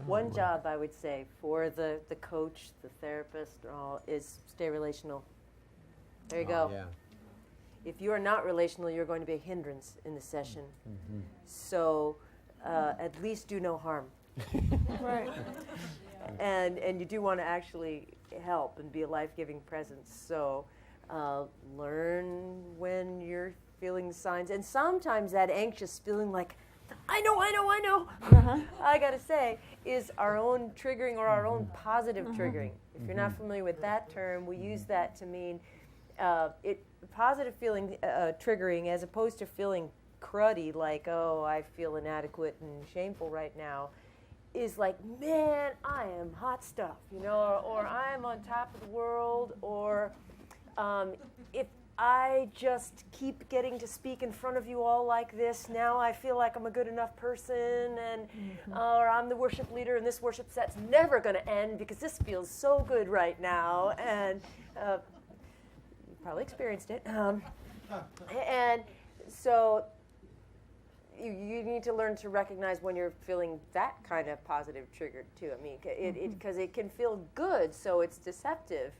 One job, I would say, for the coach, the therapist, all, is stay relational. There you go. Yeah. If you are not relational, you're going to be a hindrance in the session. So at least do no harm. Right. And you do want to actually help and be a life-giving presence. So learn when you're feeling signs. And sometimes that anxious feeling like, I know, I got to say, is our own triggering or our own positive triggering. If you're not familiar with that term, we use that to mean positive feeling triggering, as opposed to feeling cruddy, like, oh, I feel inadequate and shameful right now, is like, man, I am hot stuff, or I'm on top of the world, or if I just keep getting to speak in front of you all like this, now I feel like I'm a good enough person, and or I'm the worship leader, and this worship set's never going to end because this feels so good right now, and you probably experienced it. And so you need to learn to recognize when you're feeling that kind of positive trigger too. I mean, because it can feel good, so it's deceptive.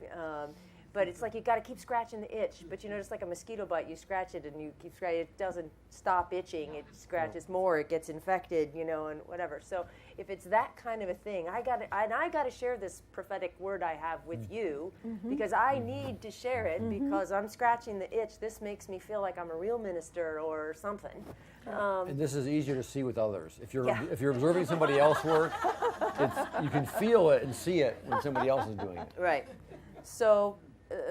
But it's like you got to keep scratching the itch. But just like a mosquito bite, you scratch it and you keep scratching. It doesn't stop itching. It scratches more. It gets infected, and whatever. So if it's that kind of a thing, I got to share this prophetic word I have with you because I need to share it because I'm scratching the itch. This makes me feel like I'm a real minister or something. And this is easier to see with others. If you're observing somebody else work, you can feel it and see it when somebody else is doing it. Right. So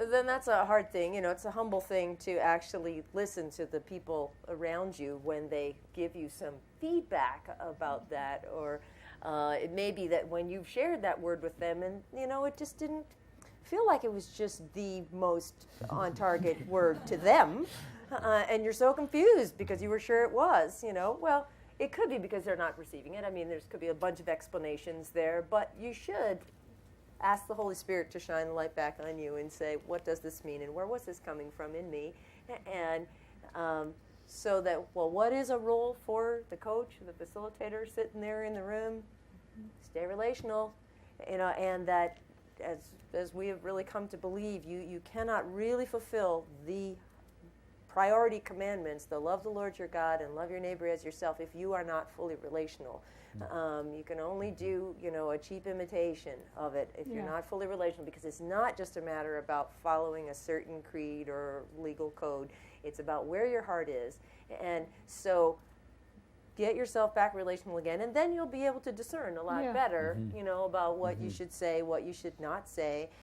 then that's a hard thing. It's a humble thing to actually listen to the people around you when they give you some feedback about that, or it may be that when you've shared that word with them and, it just didn't feel like it was just the most on-target word to them, and you're so confused because you were sure it was, Well, it could be because they're not receiving it. I mean, there could be a bunch of explanations there, but you should ask the Holy Spirit to shine the light back on you and say, what does this mean and where was this coming from in me? And so that, what is a role for the coach, the facilitator sitting there in the room? Stay relational, and that as we have really come to believe, you cannot really fulfill the priority commandments, the love the Lord your God and love your neighbor as yourself, if you are not fully relational. You can only do, a cheap imitation of it if you're not fully relational, because it's not just a matter about following a certain creed or legal code. It's about where your heart is. And so get yourself back relational again, and then you'll be able to discern a lot better, about what you should say, what you should not say.